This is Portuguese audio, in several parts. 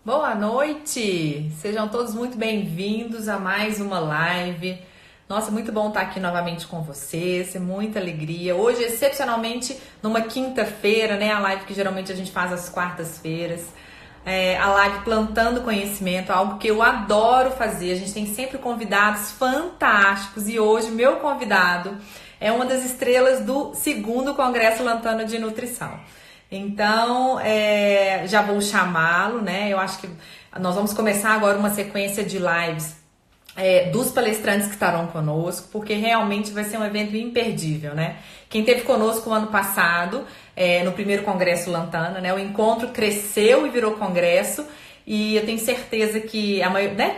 Boa noite! Sejam todos muito bem-vindos a mais uma live. Nossa, muito bom estar aqui novamente com vocês, é muita alegria. Hoje, excepcionalmente, numa quinta-feira, né? A live que geralmente a gente faz às quartas-feiras. A live Plantando Conhecimento, algo que eu adoro fazer. A gente tem sempre convidados fantásticos e hoje meu convidado é uma das estrelas do segundo Congresso Lantana de Nutrição. Então, já vou chamá-lo, né? Eu acho que nós vamos começar agora uma sequência de lives dos palestrantes que estarão conosco, porque realmente vai ser um evento imperdível, né? Quem esteve conosco o ano passado, no primeiro Congresso Lantana, né? O encontro cresceu e virou congresso, e eu tenho certeza que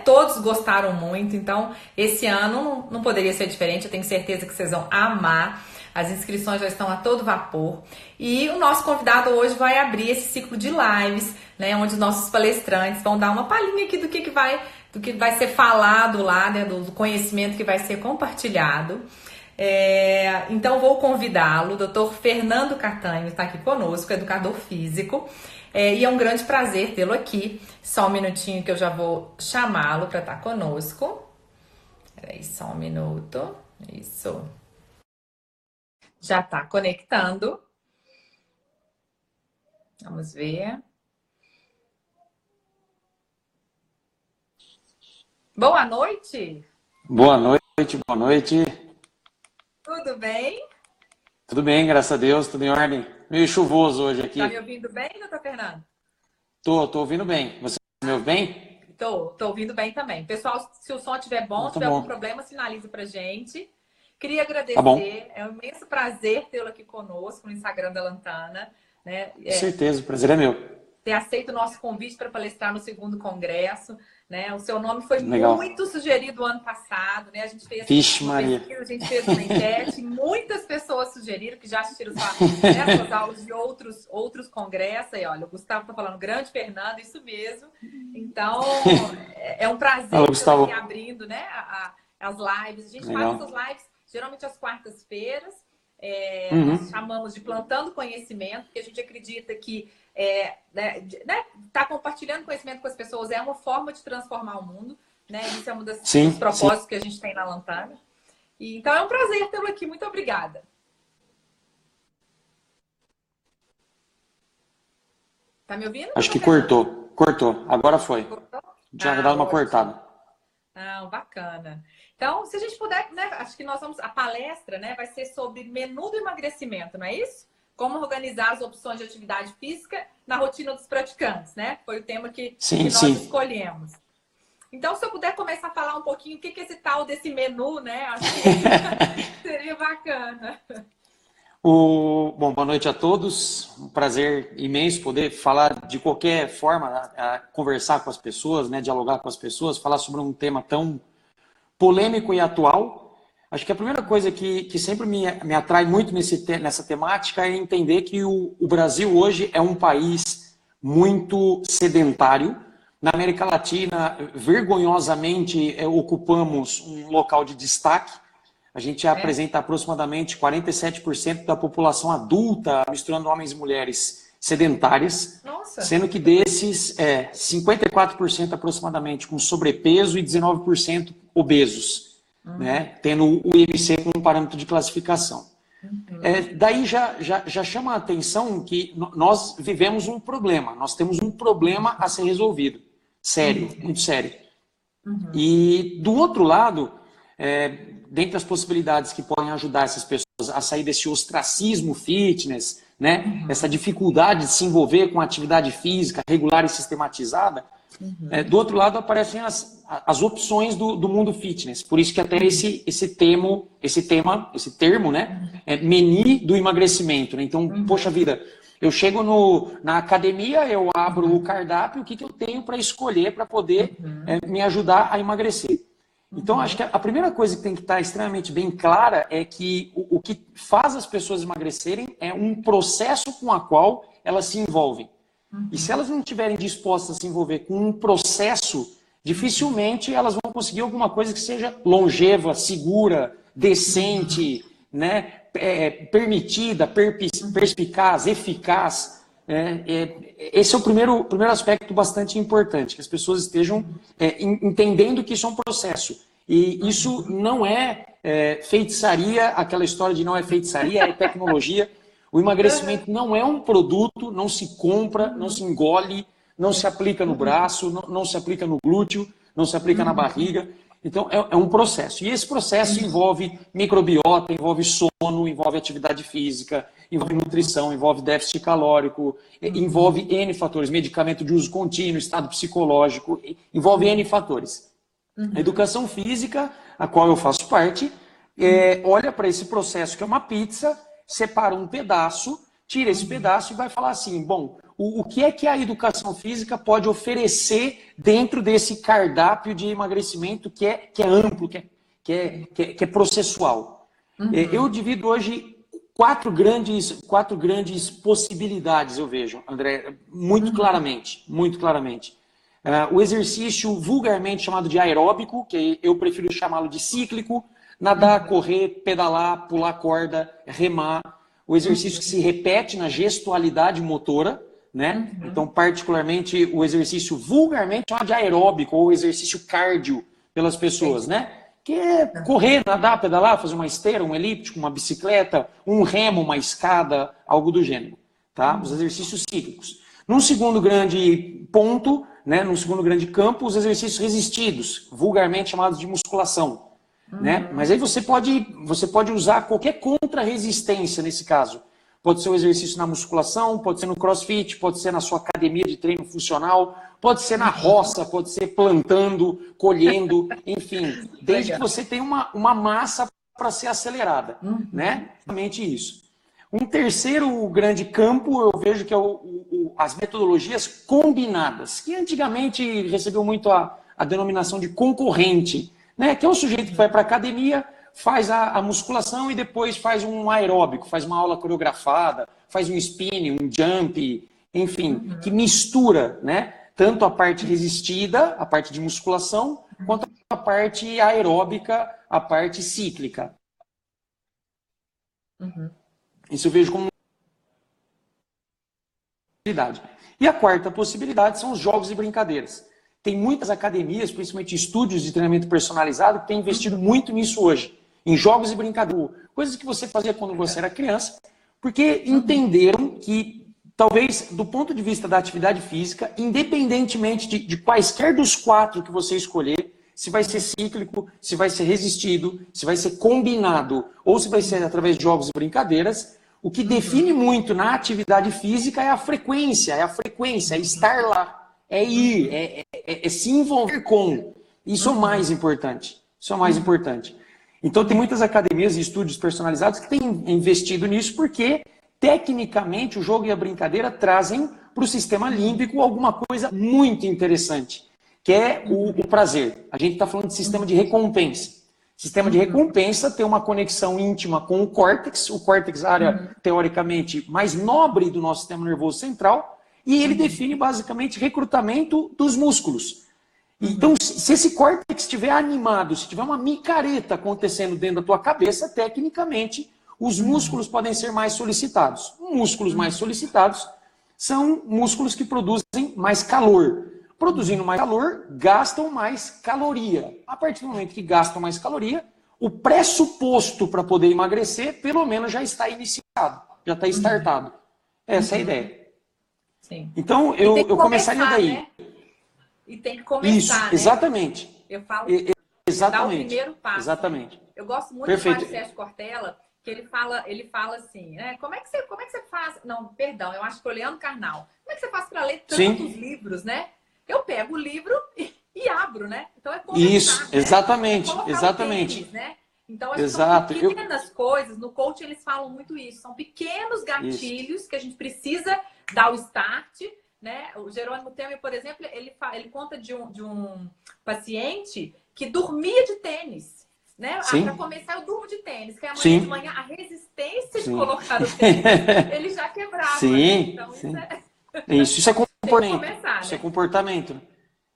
todos gostaram muito, então esse ano não poderia ser diferente, eu tenho certeza que vocês vão amar. As inscrições já estão a todo vapor. E o nosso convidado hoje vai abrir esse ciclo de lives, né, onde os nossos palestrantes vão dar uma palhinha aqui do que vai ser falado lá, né, do conhecimento que vai ser compartilhado. Então vou convidá-lo, o Dr. Fernando Catanho está aqui conosco, educador físico, e é um grande prazer tê-lo aqui. Só um minutinho que eu já vou chamá-lo para estar conosco. Peraí, só um minuto. Isso. Já está conectando. Vamos ver. Boa noite. Boa noite, boa noite. Tudo bem? Tudo bem, graças a Deus, tudo em ordem. Meio chuvoso hoje aqui. Tá me ouvindo bem, doutor Fernando? Tô ouvindo bem. Você me ouve bem? Tô ouvindo bem também. Pessoal, se o som estiver bom, se tiver algum problema, sinaliza pra gente. Queria agradecer, é um imenso prazer tê-lo aqui conosco no Instagram da Lantana. Né? Com certeza, o prazer é meu. Ter aceito o nosso convite para palestrar no segundo congresso. Né? O seu nome foi Legal. Muito sugerido ano passado. Né? A gente fez Vixe, uma Maria. pesquisa, a gente fez uma enquete, muitas pessoas sugeriram que já assistiram suas aulas de outros congressos. E olha, o Gustavo está falando, grande Fernando, isso mesmo. Então, é um prazer estar aqui abrindo, né, as lives. A gente Legal. faz essas lives geralmente às quartas-feiras, nós chamamos de Plantando Conhecimento, porque a gente acredita que tá compartilhando conhecimento com as pessoas é uma forma de transformar o mundo, né? Isso é um dos propósitos que a gente tem na Lantana. Então é um prazer tê-lo aqui, muito obrigada. Tá me ouvindo? Acho que cortou, agora foi. Cortou? Tinha dado uma cortada. Bacana. Então, se a gente puder, né, acho que a palestra, né, vai ser sobre menu do emagrecimento, não é isso? Como organizar as opções de atividade física na rotina dos praticantes, né? Foi o tema que nós escolhemos. Então, se eu puder começar a falar um pouquinho o que é esse tal desse menu, né? Acho que seria bacana. Bom, boa noite a todos. Um prazer imenso poder falar de qualquer forma, conversar com as pessoas, né, dialogar com as pessoas, falar sobre um tema tão polêmico e atual. Acho que a primeira coisa que sempre me atrai muito nessa temática é entender que o Brasil hoje é um país muito sedentário. Na América Latina, vergonhosamente, ocupamos um local de destaque. A gente apresenta aproximadamente 47% da população adulta, misturando homens e mulheres sedentárias. Nossa. Sendo que desses, 54% aproximadamente com sobrepeso e 19% obesos, né? Tendo o IMC como um parâmetro de classificação. Daí já chama a atenção que nós vivemos um problema, nós temos um problema a ser resolvido, sério, muito sério. E do outro lado, dentre as possibilidades que podem ajudar essas pessoas a sair desse ostracismo fitness, né? Essa dificuldade de se envolver com atividade física regular e sistematizada, do outro lado aparecem as opções do mundo fitness. Por isso que até esse termo, né? Menu do emagrecimento. Né? Então, poxa vida, eu chego na academia, eu abro o cardápio, o que eu tenho para escolher para poder me ajudar a emagrecer. Então, acho que a primeira coisa que tem que estar extremamente bem clara é que o que faz as pessoas emagrecerem é um processo com o qual elas se envolvem. E se elas não estiverem dispostas a se envolver com um processo, dificilmente elas vão conseguir alguma coisa que seja longeva, segura, decente, né? Permitida, perspicaz, eficaz. Esse é o primeiro aspecto bastante importante, que as pessoas estejam entendendo que isso é um processo. E isso não é feitiçaria, aquela história de não é feitiçaria, é tecnologia. O emagrecimento não é um produto, não se compra, não se engole, não se aplica no braço, não se aplica no glúteo, não se aplica na barriga. Então, é um processo. E esse processo envolve microbiota, envolve sono, envolve atividade física, envolve nutrição, envolve déficit calórico, envolve N fatores, medicamento de uso contínuo, estado psicológico, envolve N fatores. A educação física, a qual eu faço parte, olha para esse processo que é uma pizza, separa um pedaço, tira esse pedaço e vai falar assim, bom, o que é que a educação física pode oferecer dentro desse cardápio de emagrecimento que é amplo, que é processual. Eu divido hoje quatro grandes possibilidades, eu vejo, André, muito claramente, muito claramente. O exercício vulgarmente chamado de aeróbico, que eu prefiro chamá-lo de cíclico, nadar, correr, pedalar, pular corda, remar, o exercício que se repete na gestualidade motora, né? Então, particularmente, o exercício vulgarmente chamado de aeróbico, ou exercício cardio pelas pessoas, né? Que é correr, nadar, pedalar, fazer uma esteira, um elíptico, uma bicicleta, um remo, uma escada, algo do gênero, tá? Os exercícios cíclicos. Num segundo grande ponto, né? Num segundo grande campo, os exercícios resistidos, vulgarmente chamados de musculação, né? Mas aí você pode usar qualquer contra-resistência nesse caso. Pode ser um exercício na musculação, pode ser no crossfit, pode ser na sua academia de treino funcional, pode ser na roça, pode ser plantando, colhendo, enfim, desde que você tenha uma massa para ser acelerada, né? Exatamente isso. Um terceiro grande campo, eu vejo que é as metodologias combinadas, que antigamente recebeu muito a denominação de concorrente, né? Que é um sujeito que vai para a academia, faz a musculação e depois faz um aeróbico, faz uma aula coreografada, faz um spinning, um jump, enfim, que mistura, né? Tanto a parte resistida, a parte de musculação, quanto a parte aeróbica, a parte cíclica. Isso eu vejo como uma possibilidade. E a quarta possibilidade são os jogos e brincadeiras. Tem muitas academias, principalmente estúdios de treinamento personalizado, que têm investido muito nisso hoje. Em jogos e brincadeiras. Coisas que você fazia quando você era criança, porque entenderam que, talvez, do ponto de vista da atividade física, independentemente de quaisquer dos quatro que você escolher, se vai ser cíclico, se vai ser resistido, se vai ser combinado, ou se vai ser através de jogos e brincadeiras, o que define muito na atividade física é a frequência, é estar lá, é ir, é se envolver com. Isso é o mais importante. Isso é o mais importante. Então, tem muitas academias e estúdios personalizados que têm investido nisso porque, tecnicamente, o jogo e a brincadeira trazem para o sistema límbico alguma coisa muito interessante, que é o prazer. A gente está falando de sistema de recompensa. Sistema de recompensa tem uma conexão íntima com o córtex a área, teoricamente, mais nobre do nosso sistema nervoso central, e ele define, basicamente, recrutamento dos músculos. Então, se esse córtex estiver animado, se tiver uma micareta acontecendo dentro da tua cabeça, tecnicamente, os músculos podem ser mais solicitados. Músculos mais solicitados são músculos que produzem mais calor. Produzindo mais calor, gastam mais caloria. A partir do momento que gastam mais caloria, o pressuposto para poder emagrecer, pelo menos, já está iniciado, já está startado. Essa é a ideia. Sim. Então, eu começaria daí. Né? E tem que começar, isso, né? Exatamente. Eu falo exatamente. dar o primeiro passo. Exatamente. Eu gosto muito Perfeito. do Mário Sérgio Cortella, que ele fala assim, né? Como é que você faz? Não, perdão, eu acho que foi o Leandro Carnal. Como é que você faz para ler tantos livros, né? Eu pego o livro e abro, né? Então é começar, isso, né? exatamente, É exatamente. Tênis, né? Então, são pequenas coisas, no coaching eles falam muito isso, são pequenos gatilhos que a gente precisa dar o start, né? O Jerônimo Temer, por exemplo, ele conta de um paciente que dormia de tênis, né? Para começar, eu durmo de tênis, que amanhã de manhã a resistência de colocar o tênis, ele já quebrava. Sim, né? Então, sim. Isso é comportamento. Começar, isso é né? comportamento.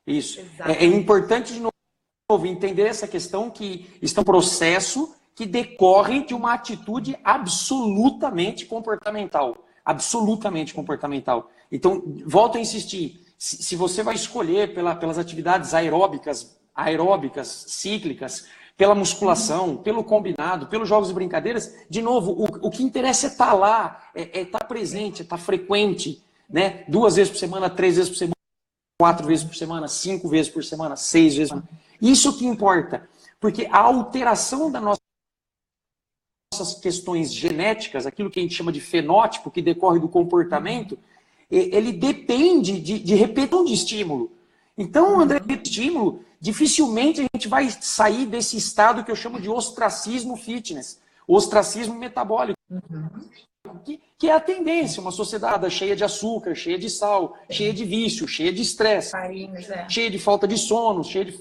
Isso. É importante, de novo, entender essa questão que isso é um processo que decorre de uma atitude absolutamente comportamental. absolutamente comportamental. Então, volto a insistir, se você vai escolher pelas atividades aeróbicas, cíclicas, pela musculação, pelo combinado, pelos jogos e brincadeiras, de novo, o que interessa é estar lá, é estar presente, é estar frequente, né? 2 vezes por semana, 3 vezes por semana, 4 vezes por semana, 5 vezes por semana, 6 vezes por semana. Isso que importa, porque a alteração das nossas questões genéticas, aquilo que a gente chama de fenótipo, que decorre do comportamento, ele depende de repetição de estímulo. Então, André, estímulo, dificilmente a gente vai sair desse estado que eu chamo de ostracismo fitness, ostracismo metabólico, que é a tendência, uma sociedade cheia de açúcar, cheia de sal, cheia de vício, cheia de estresse, cheia de falta de sono, cheia de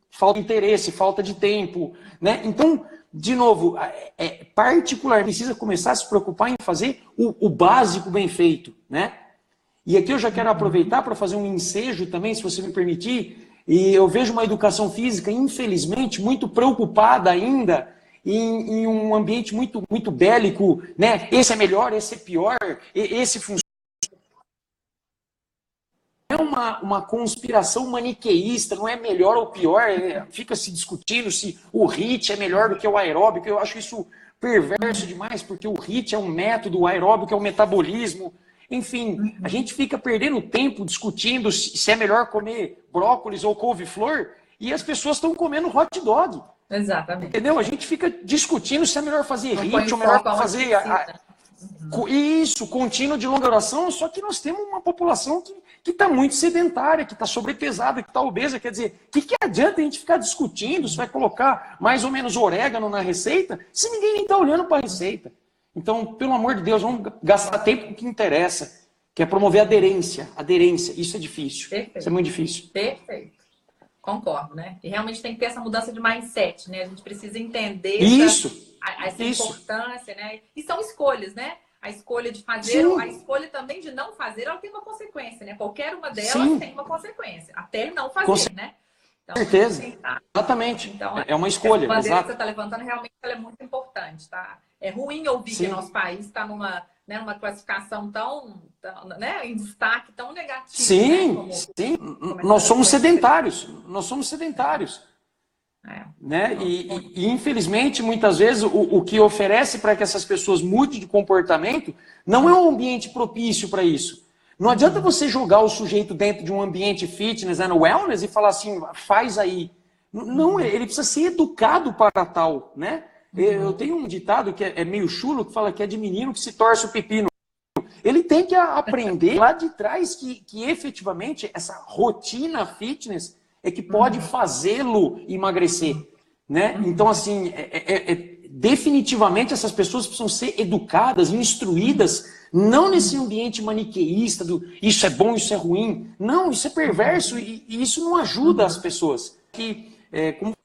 falta de interesse, falta de tempo, né? Então, de novo, particularmente precisa começar a se preocupar em fazer o básico bem feito, né? E aqui eu já quero aproveitar para fazer um ensejo também, se você me permitir, e eu vejo uma educação física, infelizmente, muito preocupada ainda em um ambiente muito bélico, né? Esse é melhor, esse é pior, esse funciona. É uma conspiração maniqueísta, não é melhor ou pior, fica se discutindo se o HIIT é melhor do que o aeróbico. Eu acho isso perverso demais, porque o HIIT é um método, o aeróbico é um metabolismo. Enfim, a gente fica perdendo tempo discutindo se é melhor comer brócolis ou couve-flor e as pessoas estão comendo hot dog. Exatamente. Entendeu? A gente fica discutindo se é melhor fazer HIIT ou melhor fazer isso, contínuo de longa duração, só que nós temos uma população que está muito sedentária, que está sobrepesada, que está obesa. Quer dizer, o que adianta a gente ficar discutindo se vai colocar mais ou menos orégano na receita, se ninguém nem está olhando para a receita? Então, pelo amor de Deus, vamos gastar tempo com o que interessa, que é promover aderência. Aderência, isso é difícil. Perfeito. Isso é muito difícil. Perfeito. Concordo, né? E realmente tem que ter essa mudança de mindset, né? A gente precisa entender essa importância, né? E são escolhas, né? A escolha de fazer, a escolha também de não fazer, ela tem uma consequência, né? Qualquer uma delas tem uma consequência, até não fazer, né? Então, com certeza. Exatamente. Então, é uma escolha. A bandeira que você está levantando realmente ela é muito importante, tá? É ruim ouvir que o nosso país está numa classificação tão né, em destaque, tão negativo. Sim, sim. Nós somos sedentários. Nós somos sedentários. Né? E infelizmente, muitas vezes, o que oferece para que essas pessoas mudem de comportamento não é um ambiente propício para isso. Não adianta você jogar o sujeito dentro de um ambiente fitness and wellness e falar assim, faz aí. Não, ele precisa ser educado para tal, né? Eu tenho um ditado que é meio chulo, que fala que é de menino que se torce o pepino. Ele tem que aprender lá de trás que efetivamente essa rotina fitness é que pode fazê-lo emagrecer, né? Então, assim, definitivamente essas pessoas precisam ser educadas, instruídas, não nesse ambiente maniqueísta do isso é bom, isso é ruim. Não, isso é perverso e isso não ajuda as pessoas. Como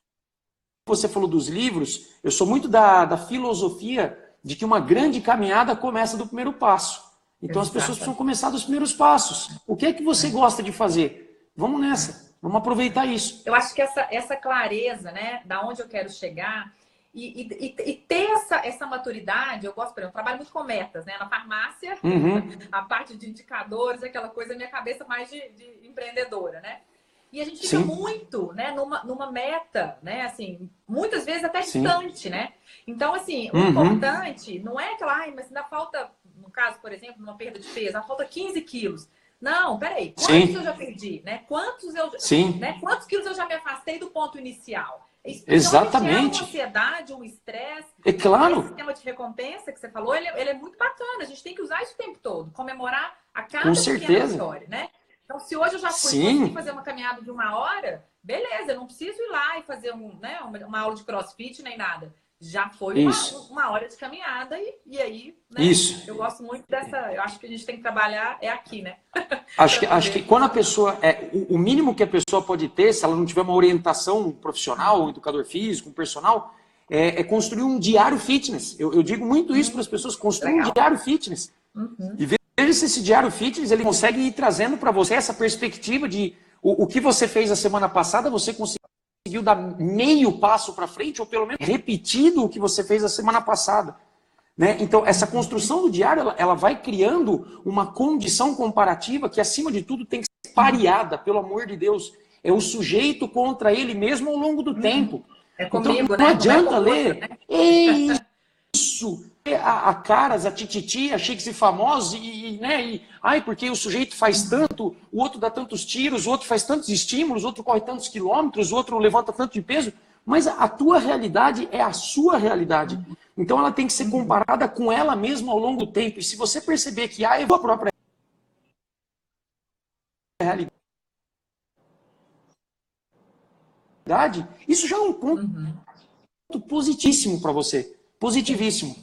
você falou dos livros, eu sou muito da filosofia de que uma grande caminhada começa do primeiro passo. Então as pessoas precisam começar dos primeiros passos. O que é que você gosta de fazer? Vamos nessa. Vamos aproveitar isso. Eu acho que essa clareza, né, da onde eu quero chegar e ter essa maturidade, eu gosto, por exemplo, eu trabalho muito com metas, né, na farmácia, a parte de indicadores, aquela coisa, minha cabeça mais de empreendedora, né? E a gente fica muito, né, numa meta, né, assim, muitas vezes até distante, né? Então, assim, o importante não é aquela, mas ainda falta, no caso, por exemplo, numa perda de peso, ainda falta 15 quilos. Não, peraí, quantos eu já perdi, né? Quantos quilos eu já me afastei do ponto inicial? Exatamente. Uma ansiedade, um estresse. É claro. Esse sistema de recompensa que você falou, ele é muito bacana. A gente tem que usar isso o tempo todo, comemorar a cada pequena vitória, né? Então, se hoje eu já consegui fazer uma caminhada de 1 hora, beleza, eu não preciso ir lá e fazer uma aula de crossfit nem nada. Já foi uma hora de caminhada e aí, né? Eu gosto muito dessa. Eu acho que a gente tem que trabalhar aqui, né? Acho que quando a pessoa. O mínimo que a pessoa pode ter, se ela não tiver uma orientação profissional, um educador físico, um personal, é construir um diário fitness. Eu digo muito isso para as pessoas: construir um diário fitness. E veja se esse diário fitness ele consegue ir trazendo para você essa perspectiva de o que você fez a semana passada, você conseguiu dar meio passo para frente, ou pelo menos repetido o que você fez a semana passada. Né? Então, essa construção do diário, ela vai criando uma condição comparativa que, acima de tudo, tem que ser pareada, pelo amor de Deus. É o sujeito contra ele mesmo ao longo do tempo. É comigo, então, não né? adianta Não é ler. Outra, né? É isso. A Caras, a Tititi, a Chiques e Famosos, ai, porque o sujeito faz tanto, o outro dá tantos tiros, o outro faz tantos estímulos, o outro corre tantos quilômetros, o outro levanta tanto de peso, mas a tua realidade é a sua realidade. Então ela tem que ser comparada com ela mesma ao longo do tempo. E se você perceber que a sua própria realidade, isso já é um ponto positíssimo para você. Positivíssimo.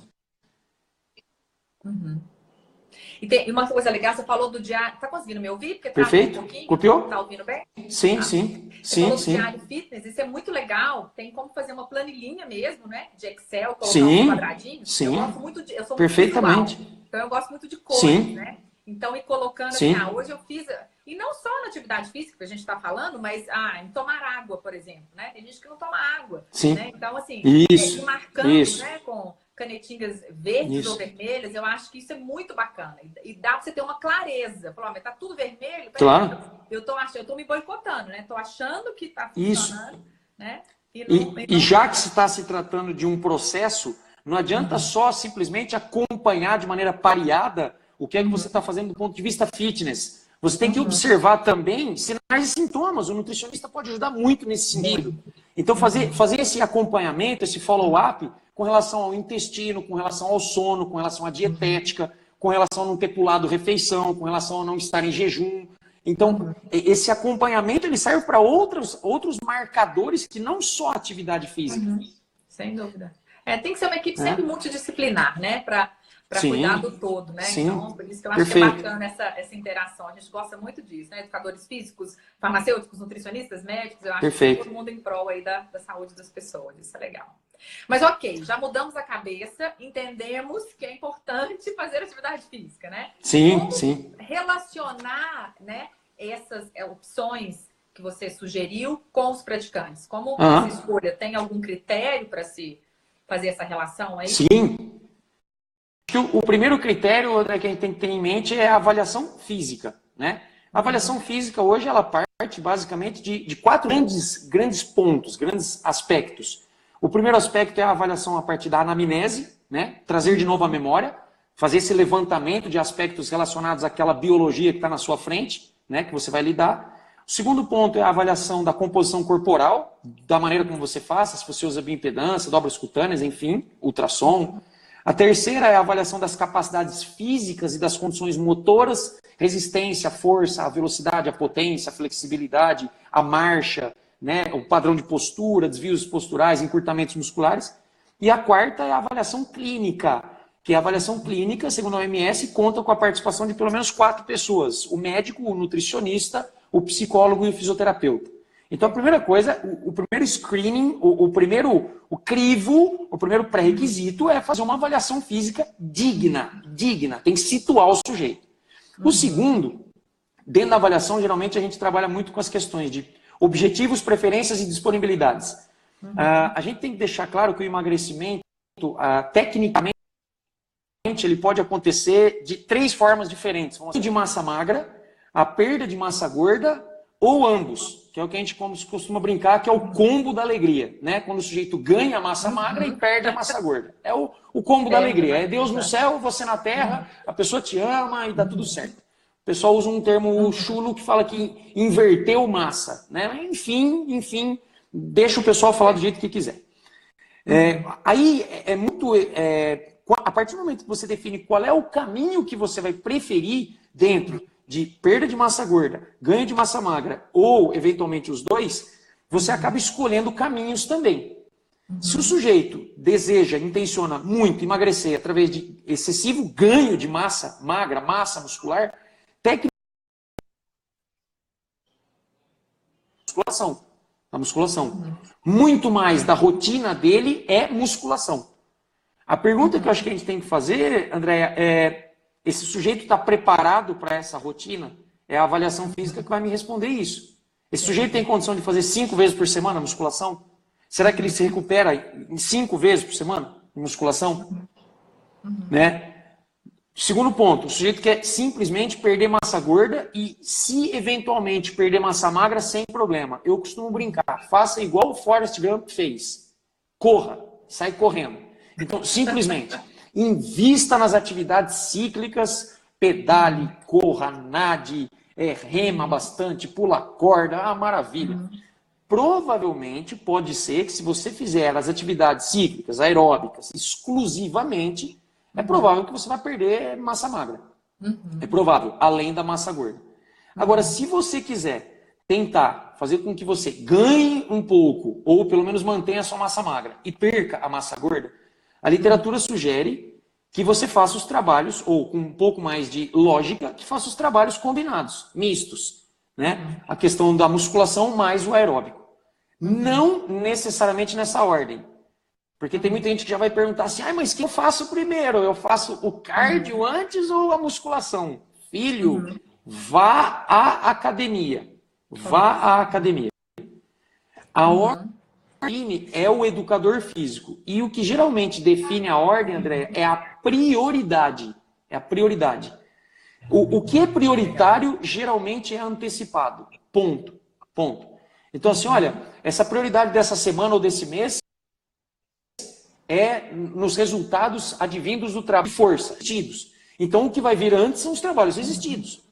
E tem uma coisa legal, você falou do diário. Tá conseguindo me ouvir? Porque Perfeito. Um pouquinho. Copiou? Tá ouvindo bem? Sim, Tá. sim. Você falou do diário fitness, isso é muito legal. Tem como fazer uma planilhinha mesmo, né? De Excel, colocar uns quadradinhos. Sim. Eu gosto muito de. Eu sou muito perfeitamente. visual, então eu gosto muito de cores, né? Então, ir colocando assim, Sim. hoje eu fiz. E não só na atividade física que a gente está falando, mas em tomar água, por exemplo, né? Tem gente que não toma água. Sim. Né? Então, assim, isso. ir marcando, isso. né? Com canetinhas verdes Isso. ou vermelhas, eu acho que isso é muito bacana. E dá pra você ter uma clareza. Falou, mas tá tudo vermelho? Claro. Eu tô me boicotando, né? Tô achando que tá funcionando, isso. né? E já que se está se tratando de um processo, não adianta só simplesmente acompanhar de maneira pareada o que é que você está fazendo do ponto de vista fitness. Você tem que observar também sinais e sintomas. O nutricionista pode ajudar muito nesse sentido. Então, fazer esse acompanhamento, esse follow-up com relação ao intestino, com relação ao sono, com relação à dietética, com relação a não ter pulado refeição, com relação a não estar em jejum. Então, esse acompanhamento ele serve para outros marcadores que não só a atividade física. Sem dúvida. Tem que ser uma equipe sempre multidisciplinar, né? Para cuidar do todo, né? Sim. Então, por isso que eu acho que é bacana essa interação. A gente gosta muito disso, né? Educadores físicos, farmacêuticos, nutricionistas, médicos. Eu acho que todo mundo em prol aí da saúde das pessoas. Isso é legal. Mas ok, já mudamos a cabeça, entendemos que é importante fazer atividade física, né? Como relacionar, né, essas opções que você sugeriu com os praticantes? Como essa escolha? Tem algum critério para se fazer essa relação aí? Sim. O primeiro critério que a gente tem que ter em mente é a avaliação física, né? A avaliação física hoje ela parte basicamente de 4 grandes pontos, grandes aspectos. O primeiro aspecto é a avaliação a partir da anamnese, né? Trazer de novo a memória, fazer esse levantamento de aspectos relacionados àquela biologia que está na sua frente, né? Que você vai lidar. O segundo ponto é a avaliação da composição corporal, da maneira como você faça, se você usa bioimpedância, dobras cutâneas, enfim, ultrassom. A terceira é a avaliação das capacidades físicas e das condições motoras, resistência, força, a velocidade, a potência, a flexibilidade, a marcha, né, o padrão de postura, desvios posturais, encurtamentos musculares. E a quarta é a avaliação clínica, que a avaliação clínica, segundo a OMS, conta com a participação de pelo menos 4 pessoas, o médico, o nutricionista, o psicólogo e o fisioterapeuta. Então, a primeira coisa, o primeiro screening, o primeiro pré-requisito é fazer uma avaliação física digna, tem que situar o sujeito. O segundo, dentro da avaliação, geralmente a gente trabalha muito com as questões de objetivos, preferências e disponibilidades. A gente tem que deixar claro que o emagrecimento, tecnicamente, ele pode acontecer de 3 formas diferentes. De massa magra, a perda de massa gorda ou ambos, que é o que a gente costuma brincar, que é o combo da alegria, né? Quando o sujeito ganha a massa magra e perde a massa gorda. É o combo da alegria. É Deus no céu, você na terra, a pessoa te ama e dá tudo certo. O pessoal usa um termo chulo que fala que inverteu massa, né? Enfim, deixa o pessoal falar do jeito que quiser. A partir do momento que você define qual é o caminho que você vai preferir dentro de perda de massa gorda, ganho de massa magra ou, eventualmente, os dois, você acaba escolhendo caminhos também. Se o sujeito deseja, intenciona muito emagrecer através de excessivo ganho de massa magra, massa muscular, musculação. Muito mais da rotina dele é musculação. A pergunta que eu acho que a gente tem que fazer, Andréia, esse sujeito está preparado para essa rotina? É a avaliação física que vai me responder isso. Esse sujeito tem condição de fazer 5 vezes por semana musculação? Será que ele se recupera em 5 vezes por semana em musculação? né? Segundo ponto, o sujeito quer simplesmente perder massa gorda e, se eventualmente perder massa magra, sem problema. Eu costumo brincar, faça igual o Forrest Gump fez. Corra, sai correndo. Então, simplesmente, invista nas atividades cíclicas, pedale, corra, nade, rema bastante, pula corda, maravilha. Provavelmente pode ser que, se você fizer as atividades cíclicas, aeróbicas, exclusivamente, é provável que você vai perder massa magra. É provável, além da massa gorda. Agora, se você quiser tentar fazer com que você ganhe um pouco, ou pelo menos mantenha a sua massa magra, e perca a massa gorda, a literatura sugere que você faça os trabalhos, ou com um pouco mais de lógica, que faça os trabalhos combinados, mistos. Né? A questão da musculação mais o aeróbico. Não necessariamente nessa ordem. Porque tem muita gente que já vai perguntar assim, mas quem eu faço primeiro? Eu faço o cardio antes ou a musculação? Filho, vá à academia. Vá à academia. A ordem é o educador físico. E o que geralmente define a ordem, André, é a prioridade. É a prioridade. O que é prioritário geralmente é antecipado. Ponto. Ponto. Então, assim, olha, essa prioridade dessa semana ou desse mês é nos resultados advindos do trabalho de força, existidos. Então, o que vai vir antes são os trabalhos existidos.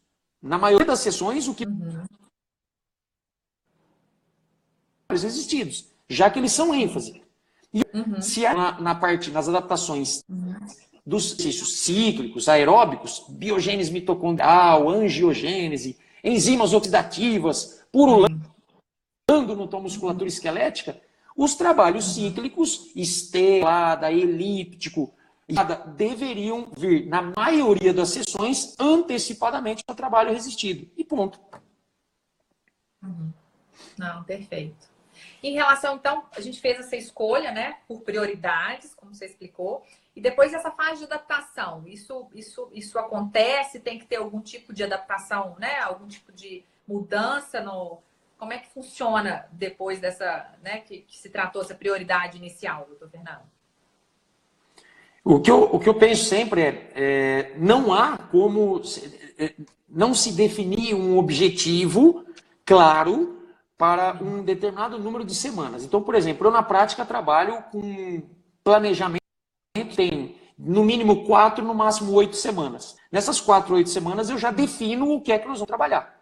Na maioria das sessões, o que existidos, já que eles são ênfase. E se na parte, nas adaptações dos exercícios cíclicos, aeróbicos, biogênese mitocondrial, angiogênese, enzimas oxidativas, purulando no tom musculatura esquelética, os trabalhos cíclicos, estelada, elíptico, deveriam vir, na maioria das sessões, antecipadamente ao trabalho resistido. E ponto. Não, perfeito. Em relação, então, a gente fez essa escolha, né, por prioridades, como você explicou, e depois essa fase de adaptação. Isso acontece, tem que ter algum tipo de adaptação, né, algum tipo de mudança no... Como é que funciona depois dessa, né, que se tratou essa prioridade inicial, doutor Fernando? O que eu penso sempre não há como não se definir um objetivo claro para um determinado número de semanas. Então, por exemplo, eu na prática trabalho com planejamento, tem no mínimo 4, no máximo 8 semanas. Nessas 4, 8 semanas eu já defino o que é que nós vamos trabalhar.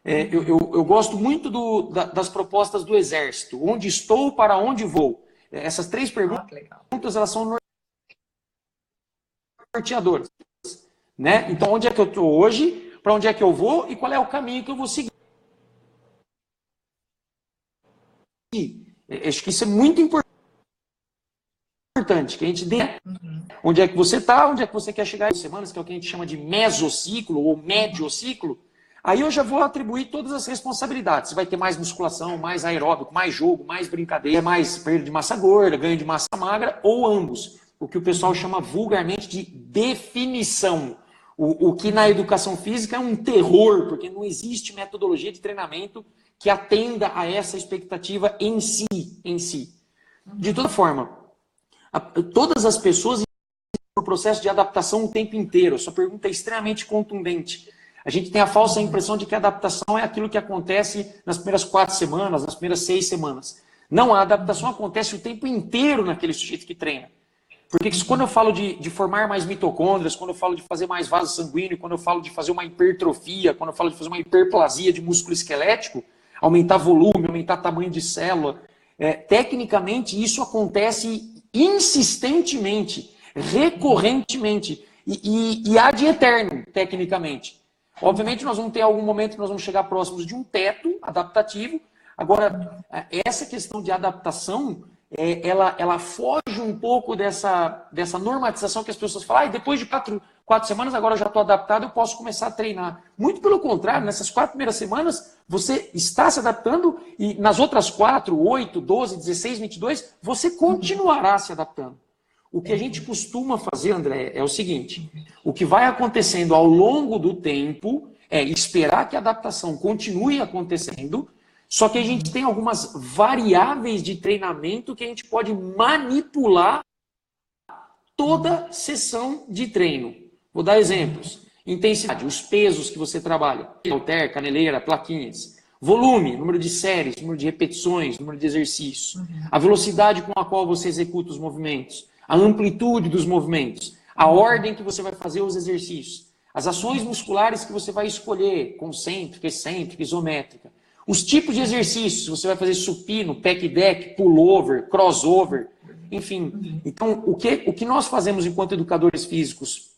Eu gosto muito das propostas do Exército. Onde estou, para onde vou? Essas 3 perguntas, elas são norteadoras. Né? Então, onde é que eu estou hoje? Para onde é que eu vou? E qual é o caminho que eu vou seguir? Acho que isso é muito importante. Que a gente dê onde é que você está, onde é que você quer chegar em semanas, que é o que a gente chama de mesociclo ou mediociclo. Aí eu já vou atribuir todas as responsabilidades. Você vai ter mais musculação, mais aeróbico, mais jogo, mais brincadeira, mais perda de massa gorda, ganho de massa magra, ou ambos. O que o pessoal chama vulgarmente de definição. O que na educação física é um terror, porque não existe metodologia de treinamento que atenda a essa expectativa em si. De toda forma, todas as pessoas no processo de adaptação o tempo inteiro. A sua pergunta é extremamente contundente. A gente tem a falsa impressão de que a adaptação é aquilo que acontece nas primeiras 4 semanas, nas primeiras 6 semanas. Não, a adaptação acontece o tempo inteiro naquele sujeito que treina. Porque quando eu falo de formar mais mitocôndrias, quando eu falo de fazer mais vaso sanguíneo, quando eu falo de fazer uma hipertrofia, quando eu falo de fazer uma hiperplasia de músculo esquelético, aumentar volume, aumentar tamanho de célula, tecnicamente isso acontece insistentemente, recorrentemente e ad eterno, tecnicamente. Obviamente, nós vamos ter algum momento que nós vamos chegar próximos de um teto adaptativo. Agora, essa questão de adaptação, ela foge um pouco dessa normatização que as pessoas falam, depois de 4 semanas, agora eu já estou adaptado, eu posso começar a treinar. Muito pelo contrário, nessas 4 primeiras semanas, você está se adaptando e nas outras 4, 8, 12, 16, 22, você continuará se adaptando. O que a gente costuma fazer, André, é o seguinte: o que vai acontecendo ao longo do tempo é esperar que a adaptação continue acontecendo, só que a gente tem algumas variáveis de treinamento que a gente pode manipular toda sessão de treino. Vou dar exemplos. Intensidade, os pesos que você trabalha. Halter, caneleira, plaquinhas. Volume, número de séries, número de repetições, número de exercícios. A velocidade com a qual você executa os movimentos. A amplitude dos movimentos. A ordem que você vai fazer os exercícios. As ações musculares que você vai escolher, concêntrica, excêntrica, isométrica. Os tipos de exercícios, você vai fazer supino, pec deck, pullover, crossover, enfim. Então, o que nós fazemos enquanto educadores físicos,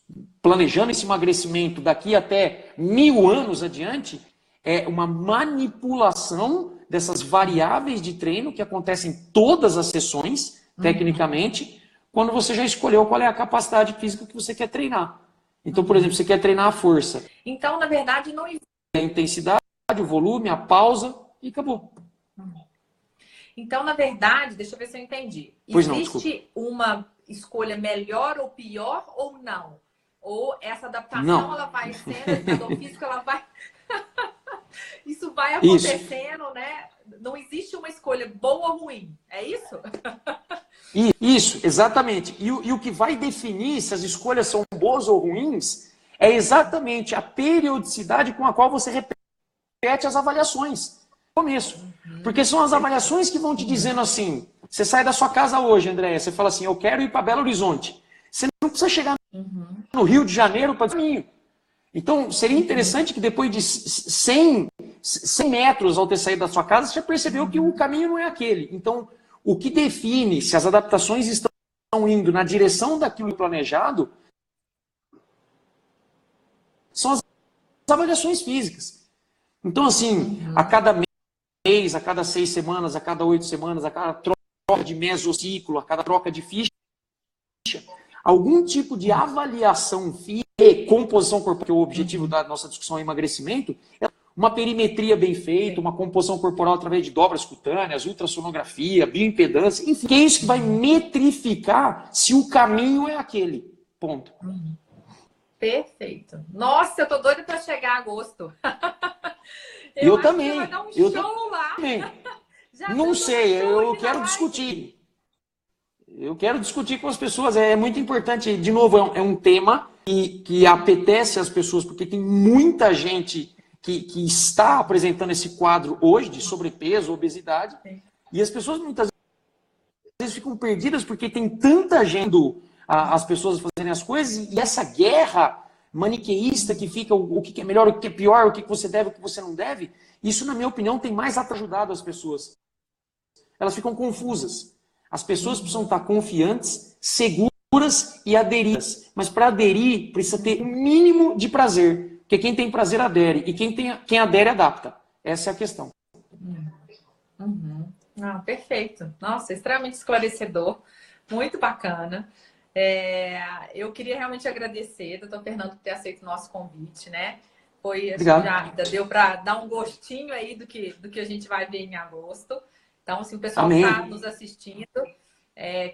planejando esse emagrecimento daqui até 1000 anos adiante, é uma manipulação dessas variáveis de treino que acontecem em todas as sessões, tecnicamente, quando você já escolheu qual é a capacidade física que você quer treinar. Então, por exemplo, você quer treinar a força. Então, na verdade, não existe A intensidade, o volume, a pausa e acabou. Então, na verdade, deixa eu ver se eu entendi. Pois não, Existe uma escolha melhor ou pior ou não? Ou essa adaptação, Não. ela vai sendo, educador físico, ela vai... Isso vai Isso. acontecendo, né? Não existe uma escolha boa ou ruim, é isso? Isso, exatamente. E o que vai definir se as escolhas são boas ou ruins é exatamente a periodicidade com a qual você repete as avaliações no começo. Porque são as avaliações que vão te dizendo assim, você sai da sua casa hoje, Andréia, você fala assim, eu quero ir para Belo Horizonte. Você não precisa chegar no Rio de Janeiro para caminho. Então, seria interessante que depois de 100 metros ao ter saído da sua casa, você já percebeu que o caminho não é aquele. Então, o que define se as adaptações estão indo na direção daquilo planejado são as avaliações físicas. Então, assim, a cada mês, a cada 6 semanas, a cada 8 semanas, a cada troca de mesociclo, a cada troca de ficha, algum tipo de avaliação física e composição corporal, porque o objetivo da nossa discussão é emagrecimento, é uma perimetria bem feita, uma composição corporal através de dobras cutâneas, ultrassonografia, bioimpedância, enfim, que é isso que vai metrificar se o caminho é aquele. Ponto. Perfeito. Nossa, eu tô doida para chegar a agosto. Eu acho também. Que vai dar um Eu show lá. também. Já Não dando sei, show eu aqui na quero live. discutir. Eu quero discutir com as pessoas, é muito importante. De novo, é um tema que apetece às pessoas, porque tem muita gente que está apresentando esse quadro hoje de sobrepeso, obesidade, e as pessoas muitas vezes ficam perdidas porque tem tanta gente as pessoas fazerem as coisas, e essa guerra maniqueísta que fica o que é melhor, o que é pior, o que você deve, o que você não deve, isso, na minha opinião, tem mais ajudado as pessoas. Elas ficam confusas. As pessoas precisam estar confiantes, seguras e aderidas. Mas para aderir, precisa ter um mínimo de prazer. Porque quem tem prazer adere. E quem adere, adapta. Essa é a questão. Ah, perfeito. Nossa, extremamente esclarecedor. Muito bacana. Eu queria realmente agradecer, doutor Fernando, por ter aceito o nosso convite, né? Já deu para dar um gostinho aí do que a gente vai ver em agosto. Então, se o pessoal está nos assistindo,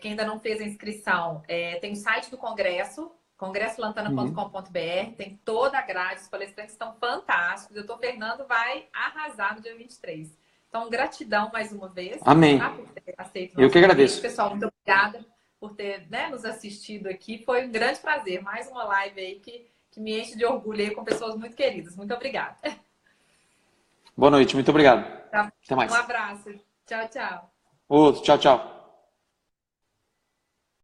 quem ainda não fez a inscrição, tem o site do Congresso, congressolantana.com.br, tem toda a grade, os palestrantes estão fantásticos. O doutor Fernando vai arrasar no dia 23. Então, gratidão mais uma vez. Amém. Tá, por ter aceito Eu que agradeço. Pessoal, muito obrigada por ter, né, nos assistido aqui. Foi um grande prazer. Mais uma live aí que me enche de orgulho aí com pessoas muito queridas. Muito obrigada. Boa noite, muito obrigado. Tá. Até mais. Um abraço. Tchau, tchau. Outro, tchau, tchau.